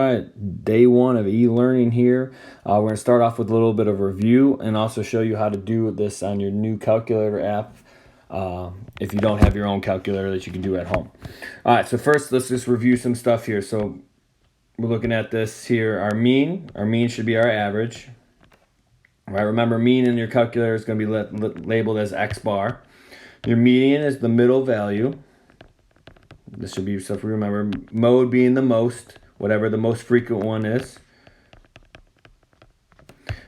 All right, day one of e-learning here. We're going to start off with a little bit of review and also show you how to do this on your new calculator app if you don't have your own calculator that you can do at home. All right, so first let's just review some stuff here. So we're looking at this here, our mean. Our mean should be our average. All right, remember mean in your calculator is going to be labeled as X bar. Your median is the middle value. This should be stuff we remember. Mode being the most, whatever the most frequent one is.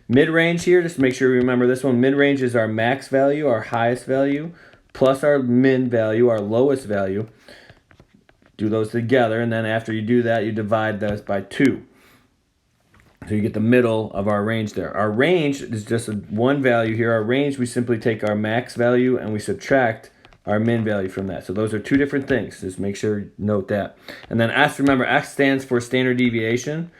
Mid-range here, just to make sure we remember this one. Mid-range is our max value, our highest value, plus our min value, our lowest value. Do those together, and then after you do that, you divide those by 2. So you get the middle of our range there. Our range is just one value here. Our range, we simply take our max value and we subtract our min value from that. So those are two different things. Just make sure you note that. And then S, remember, S stands for standard deviation.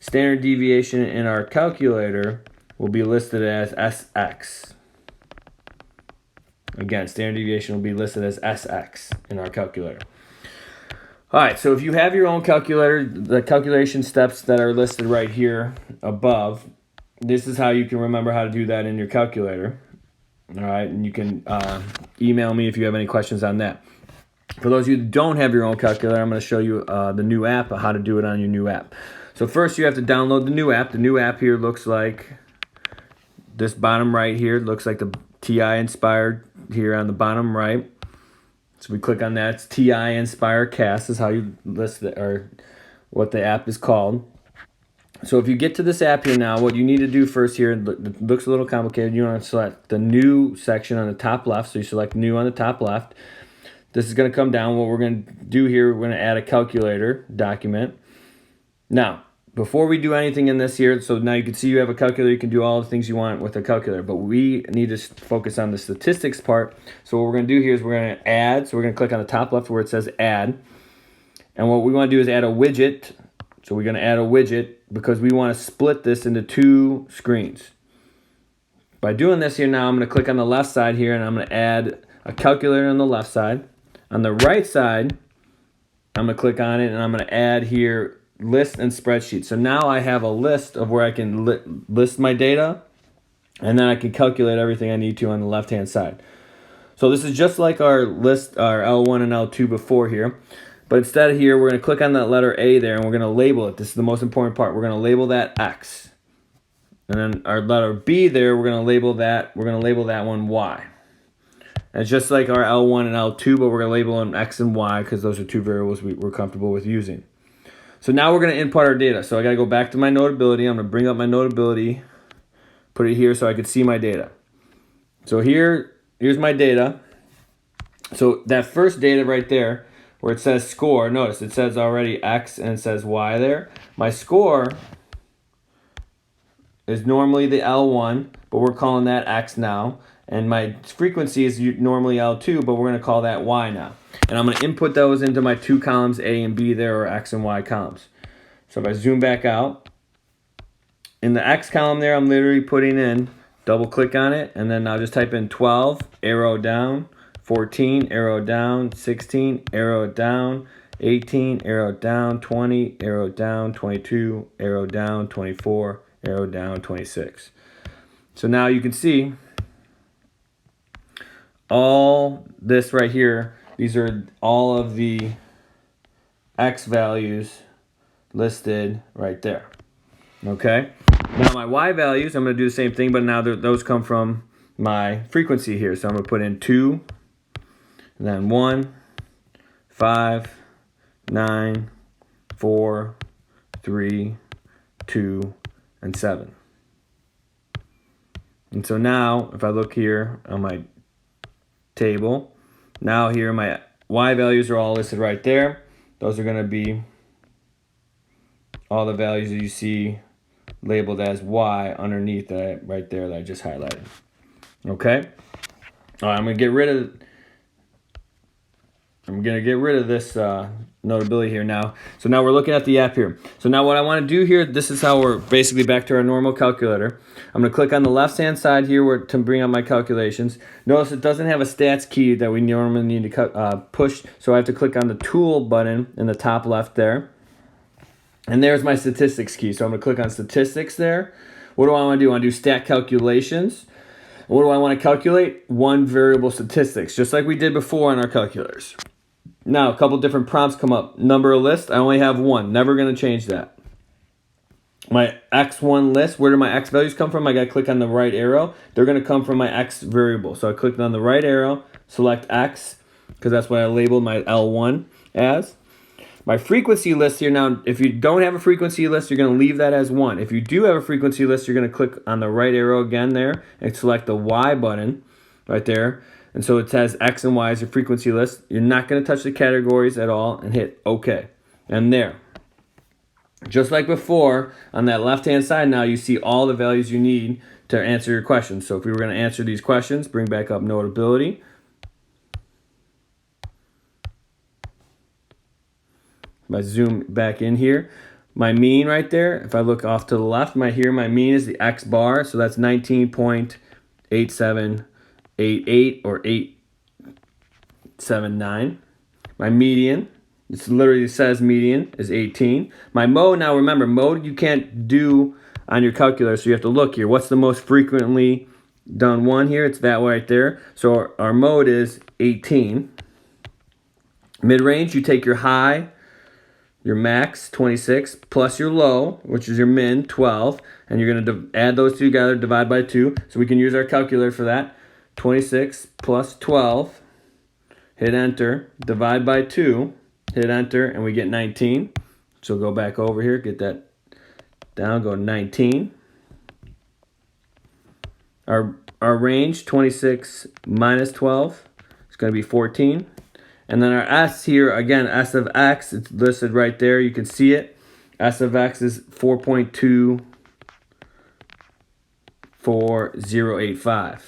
Standard deviation in our calculator will be listed as SX. Again, standard deviation will be listed as SX in our calculator. All right, so if you have your own calculator, the calculation steps that are listed right here above, this is how you can remember how to do that in your calculator. All right, and you can email me if you have any questions on that. For those of you that don't have your own calculator, I'm going to show you the new app, how to do it on your new app. So first you have to download the new app. The new app here looks like this bottom right here. It looks like the TI-Nspire here on the bottom right. So we click on that. It's TI-Nspire Cast is how you list it, or what the app is called. So if you get to this app here now, what you need to do first here, it looks a little complicated. You want to select the new section on the top left. So you select new on the top left. This is going to come down. What we're going to do here, we're going to add a calculator document. Now, before we do anything in this here, so now you can see you have a calculator. You can do all the things you want with a calculator. But we need to focus on the statistics part. So what we're going to do here is we're going to add. So we're going to click on the top left where it says add. And what we want to do is add a widget. So we're going to add a widget because we want to split this into 2 screens. By doing this here now, I'm going to click on the left side here and I'm going to add a calculator on the left side. On the right side, I'm going to click on it and I'm going to add here list and spreadsheet. So now I have a list of where I can list my data, and then I can calculate everything I need to on the left hand side. So this is just like our list, our L1 and L2 before here. But instead of here, we're going to click on that letter A there, and we're going to label it. This is the most important part. We're going to label that X. And then our letter B there, we're going to label that one Y. And it's just like our L1 and L2, but we're going to label them X and Y because those are 2 variables we're comfortable with using. So now we're going to input our data. So I got to go back to my Notability. I'm going to bring up my Notability, put it here so I can see my data. So here's my data. So that first data right there, where it says score, notice it says already X and it says Y there. My score is normally the L1, but we're calling that X now. And my frequency is normally L2, but we're going to call that Y now. And I'm going to input those into my 2 columns, A and B there, or X and Y columns. So if I zoom back out, in the X column there, I'm literally putting in, double click on it, and then I'll just type in 12, arrow down, 14, arrow down, 16, arrow down, 18, arrow down, 20, arrow down, 22, arrow down, 24, arrow down, 26. So now you can see all this right here. These are all of the X values listed right there. Okay? Now my Y values, I'm going to do the same thing, but now those come from my frequency here. So I'm going to put in 2, and then 1, 5, 9, 4, 3, 2, and 7. And so now, if I look here on my table, now here my Y values are all listed right there. Those are going to be all the values that you see labeled as Y underneath that right there that I just highlighted. Okay? All right, I'm going to get rid of this Notability here now. So now we're looking at the app here. So now what I want to do here, this is how we're basically back to our normal calculator. I'm going to click on the left hand side here to bring up my calculations. Notice it doesn't have a stats key that we normally need to push, so I have to click on the tool button in the top left there. And there's my statistics key. So I'm going to click on statistics there. What do I want to do? I want to do stat calculations. What do I want to calculate? One variable statistics, just like we did before on our calculators. Now, a couple different prompts come up. Number of list, I only have one. Never going to change that. My X1 list, where do my X values come from? I got to click on the right arrow. They're going to come from my X variable. So I clicked on the right arrow, select X, because that's what I labeled my L1 as. My frequency list here now, if you don't have a frequency list, you're going to leave that as 1. If you do have a frequency list, you're going to click on the right arrow again there and select the Y button right there. And so it says X and Y as your frequency list. You're not going to touch the categories at all and hit OK. And there. Just like before, on that left-hand side now, you see all the values you need to answer your questions. So if we were going to answer these questions, bring back up Notability. If I zoom back in here, my mean right there, if I look off to the left, my mean is the X bar, so that's 19.8788 or 879. My median, it literally says median, is 18. My mode, now remember, mode you can't do on your calculator, so you have to look here. What's the most frequently done one here? It's that right there. So our mode is 18. Mid-range, you take your high, your max, 26, plus your low, which is your min, 12, and you're going to add those two together, divide by 2. So we can use our calculator for that. 26 plus 12, hit enter, divide by 2, hit enter, and we get 19. So go back over here, get that down, go 19. Our range, 26 minus 12, is going to be 14. And then our S here, again, S of X, it's listed right there. You can see it. S of X is 4.24085.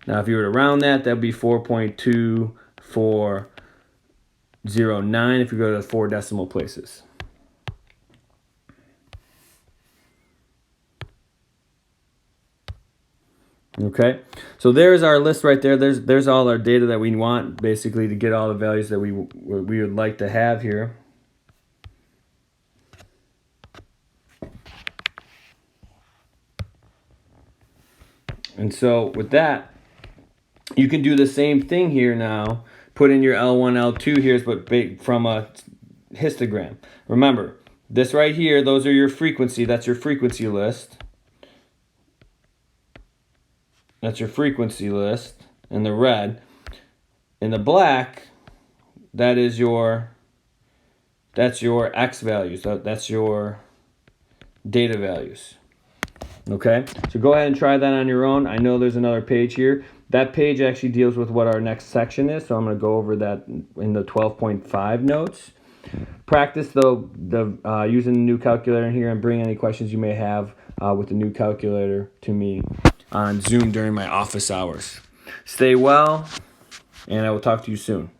Now, if you were to round that, that would be 4.2409 if you go to the 4 decimal places. Okay, so there's our list right there. There's all our data that we want, basically, to get all the values that we would like to have here. And so with that, you can do the same thing here now. Put in your L1, L2 here, but from a histogram. Remember, this right here, those are your frequency. That's your frequency list. That's your frequency list in the red. In the black, that's your X values. That's your data values. Okay, so go ahead and try that on your own. I know there's another page here. That page actually deals with what our next section is, so I'm going to go over that in the 12.5 notes. Practice using the new calculator in here, and bring any questions you may have with the new calculator to me on Zoom during my office hours. Stay well, and I will talk to you soon.